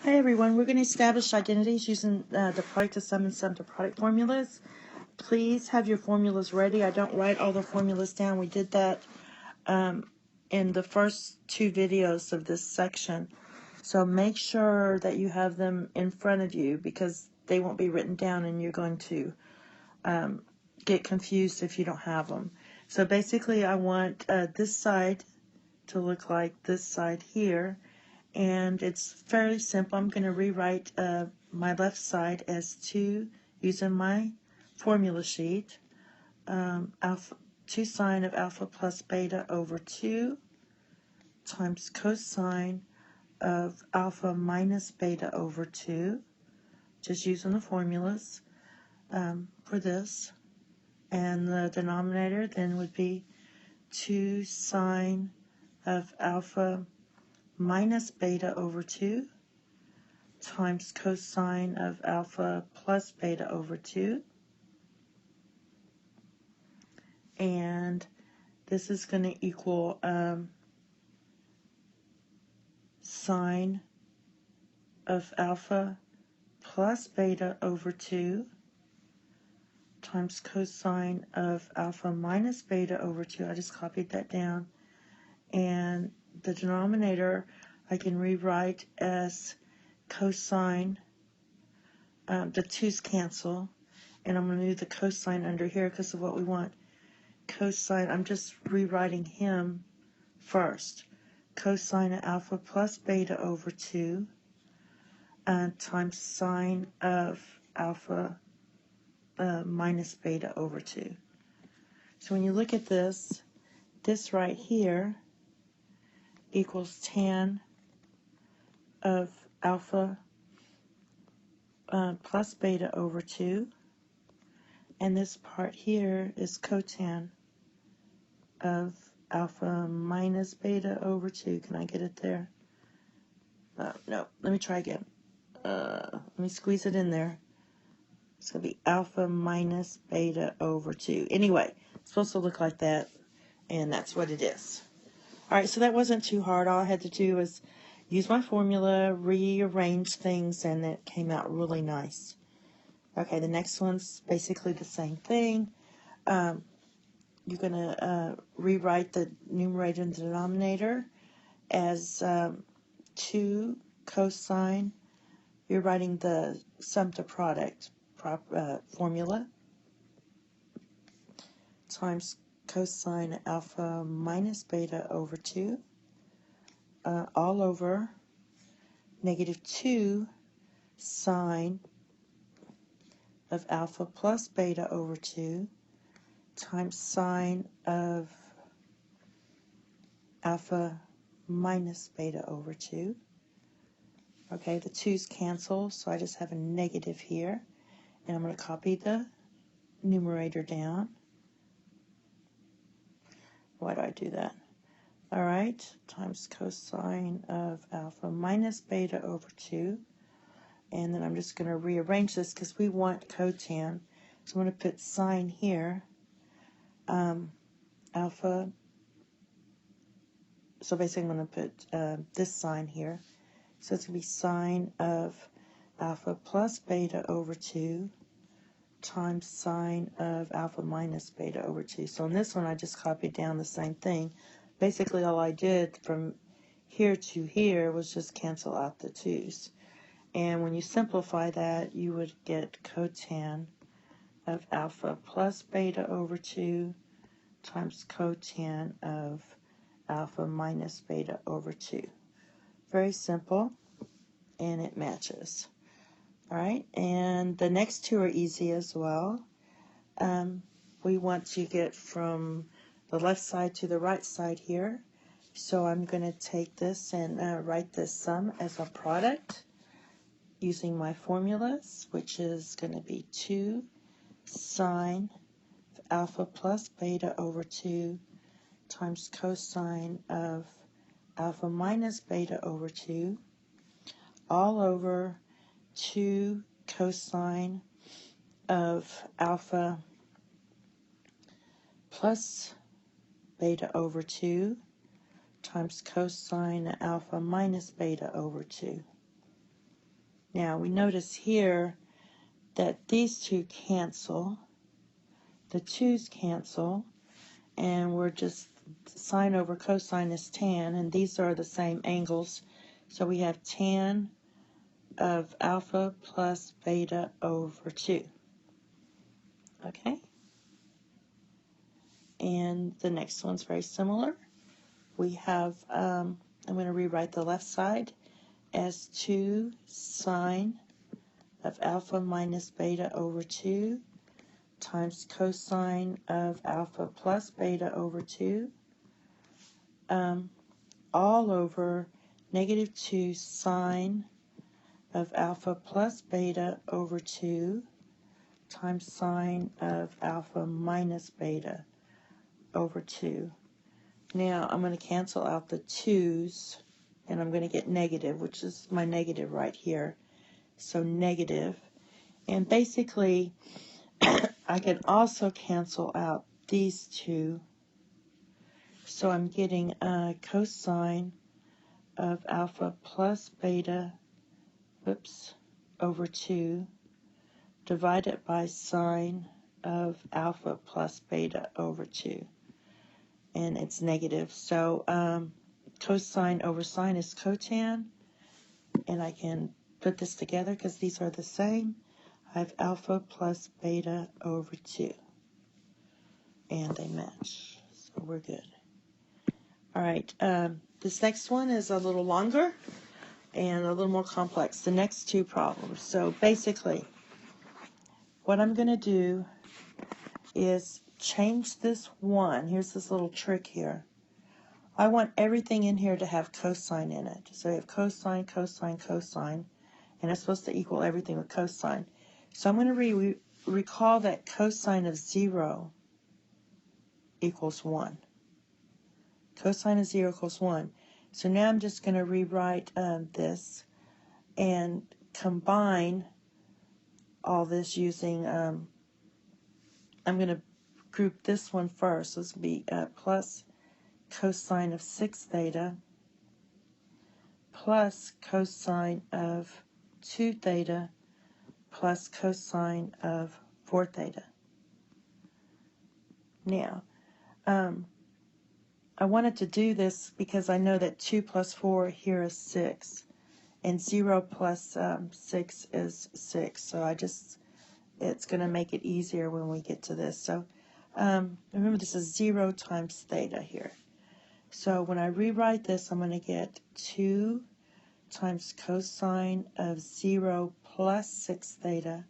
Hi everyone, we're going to establish identities using the product of sum and sum to product formulas. Please have your formulas ready. I don't write all the formulas down. We did that in the first two videos of this section. So make sure that you have them in front of you because they won't be written down and you're going to get confused if you don't have them. So basically I want this side to look like this side here. And it's fairly simple. I'm going to rewrite my left side as 2 using my formula sheet. 2 sine of alpha plus beta over 2 times cosine of alpha minus beta over 2. Just using the formulas for this. And the denominator then would be 2 sine of alpha minus beta over 2 times cosine of alpha plus beta over 2. And this is going to equal sine of alpha plus beta over 2 times cosine of alpha minus beta over 2. I just copied that down. And the denominator I can rewrite as cosine. The 2's cancel. And I'm going to move the cosine under here because of what we want. Cosine, I'm just rewriting him first. Cosine of alpha plus beta over 2 times sine of alpha minus beta over 2. So when you look at this right here equals tan of alpha plus beta over 2. And this part here is cotan of alpha minus beta over 2. Can I get it there? No, let me try again. Let me squeeze it in there. It's going to be alpha minus beta over 2. Anyway, it's supposed to look like that, and that's what it is. Alright, so that wasn't too hard. All I had to do was use my formula, rearrange things, and it came out really nice. Okay, the next one's basically the same thing. You're going to rewrite the numerator and denominator as 2 cosine. You're writing the sum to product formula times cosine alpha minus beta over 2 all over negative 2 sine of alpha plus beta over 2 times sine of alpha minus beta over 2. Okay, the 2's cancel, so I just have a negative here. And I'm going to copy the numerator down. Why do I do that? Alright, times cosine of alpha minus beta over 2. And then I'm just going to rearrange this because we want cotan. So I'm going to put sine here. Alpha. So basically I'm going to put this sine here. So it's going to be sine of alpha plus beta over 2 times sine of alpha minus beta over 2. So in this one I just copied down the same thing. Basically all I did from here to here was just cancel out the 2's. And when you simplify that, you would get cotan of alpha plus beta over 2 times cotan of alpha minus beta over 2. Very simple, and it matches. Alright, and the next two are easy as well. We want to get from the left side to the right side here. So I'm going to take this and write this sum as a product using my formulas, which is going to be 2 sine of alpha plus beta over 2 times cosine of alpha minus beta over 2 all over 2 cosine of alpha plus beta over 2 times cosine alpha minus beta over 2. Now we notice here that these two cancel, the 2's cancel, and we're just sine over cosine is tan, and these are the same angles. So we have tan of alpha plus beta over 2. Okay? And the next one's very similar. We have, I'm going to rewrite the left side as 2 sine of alpha minus beta over 2 times cosine of alpha plus beta over 2, all over negative 2 sine of alpha plus beta over 2 times sine of alpha minus beta over 2. Now I'm going to cancel out the 2's, and I'm going to get negative, which is my negative right here. So negative. And basically, I can also cancel out these two. So I'm getting cosine of alpha plus beta, over 2, divided by sine of alpha plus beta over 2. And it's negative. So cosine over sine is cotan. And I can put this together because these are the same. I have alpha plus beta over 2. And they match. So we're good. All right. This next one is a little longer and a little more complex. The next two problems. So basically, what I'm going to do is change this 1. Here's this little trick here. I want everything in here to have cosine in it. So we have cosine, cosine, cosine, and it's supposed to equal everything with cosine. So I'm going to recall that cosine of 0 equals 1. Cosine of 0 equals 1. So now I'm just going to rewrite this and combine all this using, I'm going to group this one first. So this will be plus cosine of 6 theta plus cosine of 2 theta plus cosine of 4 theta. Now, I wanted to do this because I know that 2 plus 4 here is 6, and 0 plus 6 is 6. So it's going to make it easier when we get to this. So remember, this is 0 times theta here. So when I rewrite this, I'm going to get 2 times cosine of 0 plus 6 theta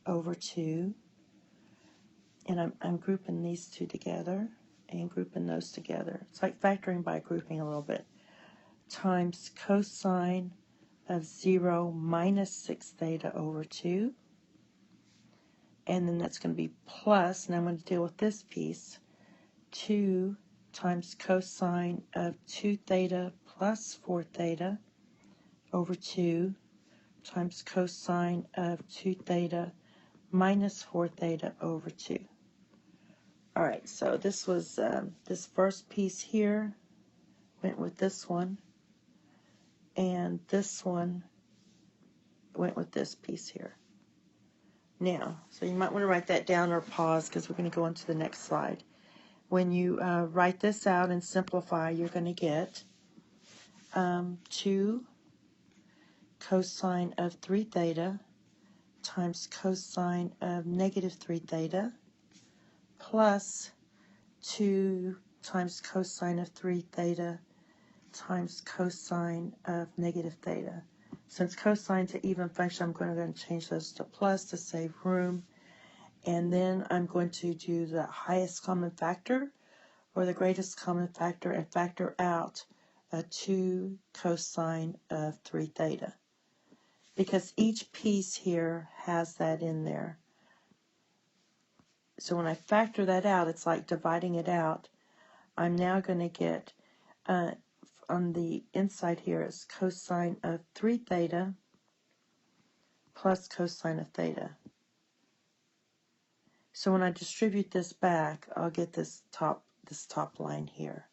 over 2. And I'm grouping these two together and grouping those together. It's like factoring by grouping a little bit. Times cosine of 0 minus 6 theta over 2. And then that's going to be plus, and I'm going to deal with this piece, 2 times cosine of 2 theta plus 4 theta over 2 times cosine of 2 theta minus 4 theta over 2. All right, so this was this first piece here went with this one, and this one went with this piece here. Now, so you might want to write that down or pause because we're going to go on to the next slide. When you write this out and simplify, you're going to get 2 cosine of 3 theta times cosine of negative 3 theta plus 2 times cosine of 3 theta times cosine of negative theta. Since cosine's an even function, I'm going to change those to plus to save room. And then I'm going to do the highest common factor or the greatest common factor and factor out a 2 cosine of 3 theta. Because each piece here has that in there. So when I factor that out, it's like dividing it out. I'm now going to get, on the inside here is cosine of 3 theta plus cosine of theta. So when I distribute this back, I'll get this top line here.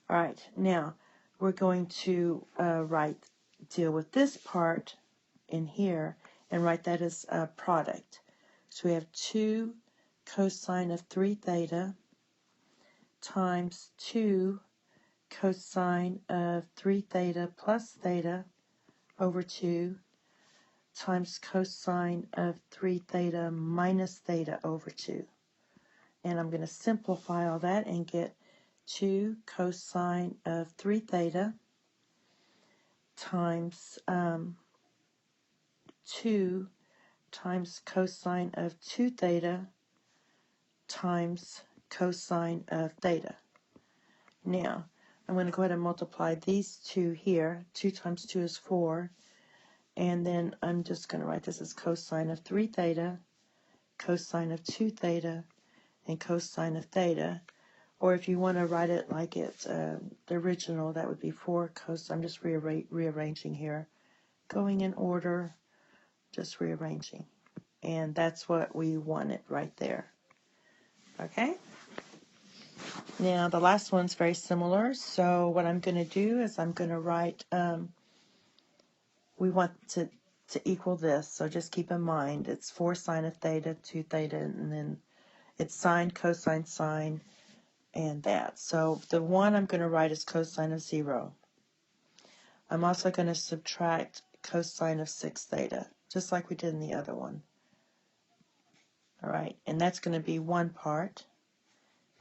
All right, now we're going to deal with this part in here and write that as a product. So we have 2 cosine of 3 theta times 2 cosine of 3 theta plus theta over 2 times cosine of 3 theta minus theta over 2. And I'm going to simplify all that and get 2 cosine of 3 theta times 2 times cosine of 2 theta times cosine of theta. Now, I'm going to go ahead and multiply these two here. 2 times 2 is 4. And then I'm just going to write this as cosine of 3 theta, cosine of 2 theta, and cosine of theta. Or if you want to write it like it's the original, that would be 4 cosine. I'm just rearranging here. Going in order, just rearranging. And that's what we wanted right there. Okay? Now, the last one's very similar. So what I'm going to do is I'm going to write, we want to equal this. So just keep in mind, it's 4 sine of theta, 2 theta, and then it's sine, cosine, sine, and that. So the one I'm going to write is cosine of 0. I'm also going to subtract cosine of 6 theta, just like we did in the other one. All right, and that's going to be one part.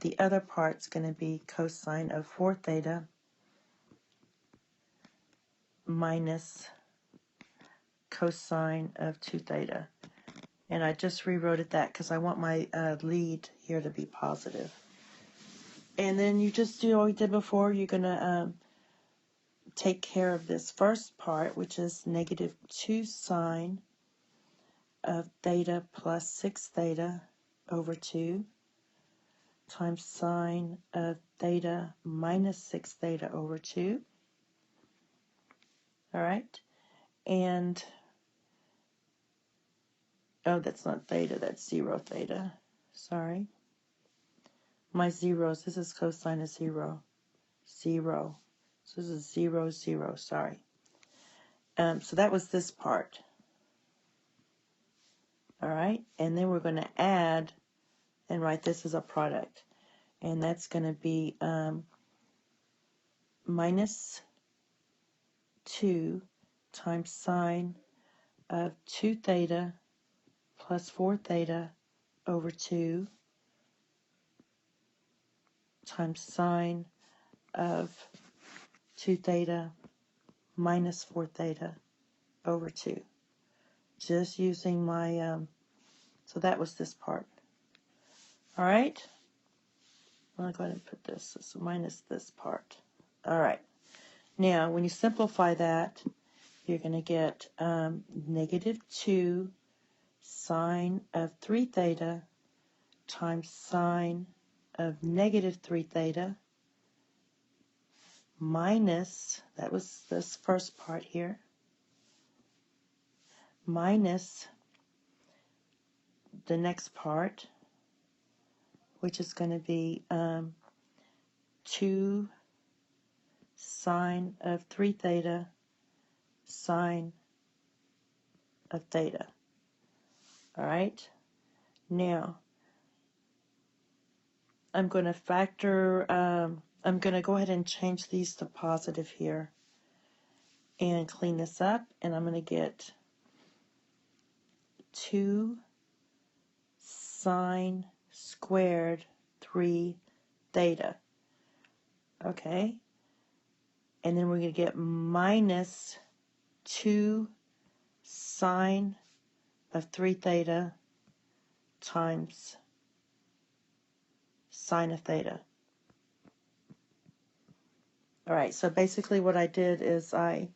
The other part's going to be cosine of 4 theta minus cosine of 2 theta. And I just rewrote it that because I want my lead here to be positive. And then you just do what we did before. You're going to take care of this first part, which is negative 2 sine of theta plus 6 theta over 2 times sine of theta minus 6 theta over 2. All right. And, oh, that's not theta, that's 0 theta. Sorry. My zeros, this is cosine of 0. 0. So this is 0, 0, sorry. So that was this part. All right. And then we're going to add and write this as a product. And that's going to be minus 2 times sine of 2 theta plus 4 theta over 2 times sine of 2 theta minus 4 theta over 2. Just using my, so that was this part. All right. I'm going to go ahead and put this as minus this part. All right. Now, when you simplify that, you're going to get negative 2 sine of 3 theta times sine of negative 3 theta minus, that was this first part here, minus the next part, which is going to be 2 sine of 3 theta sine of theta. All right. Now, I'm going to factor, I'm going to go ahead and change these to positive here and clean this up, and I'm going to get 2 sine squared 3 theta. Okay. And then we're going to get minus 2 sine of 3 theta times sine of theta. All right, so basically what I did is I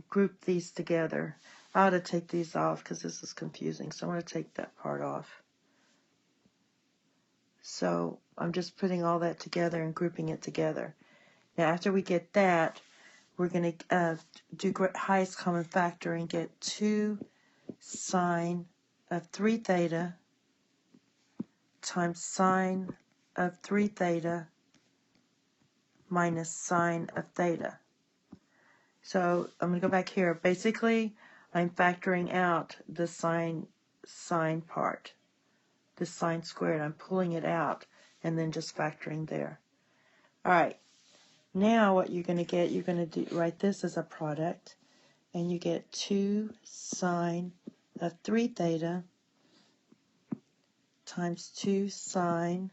grouped these together. I ought to take these off because this is confusing, so I'm going to take that part off. So I'm just putting all that together and grouping it together. Now after we get that, we're going to do highest common factor and get 2 sine of 3 theta times sine of 3 theta minus sine of theta. So I'm going to go back here. Basically, I'm factoring out the sine part, the sine squared. I'm pulling it out and then just factoring there. All right. Now what you're going to get, you're going to write this as a product, and you get 2 sine of 3 theta times 2 sine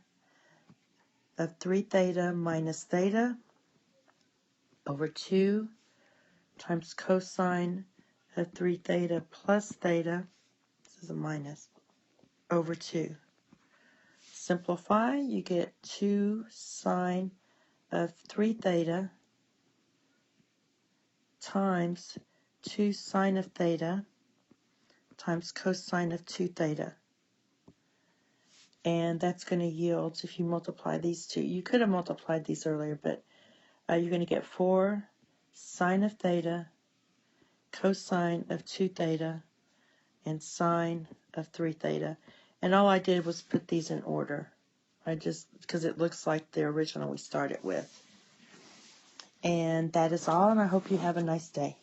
of 3 theta minus theta over 2 times cosine of 3 theta plus theta, this is a minus, over 2. Simplify, you get 2 sine of 3 theta times 2 sine of theta times cosine of 2 theta. And that's going to yield, if you multiply these two, you could have multiplied these earlier, but you're going to get 4 sine of theta, cosine of 2 theta, and sine of 3 theta. And all I did was put these in order. Because it looks like the original we started with. And that is all, and I hope you have a nice day.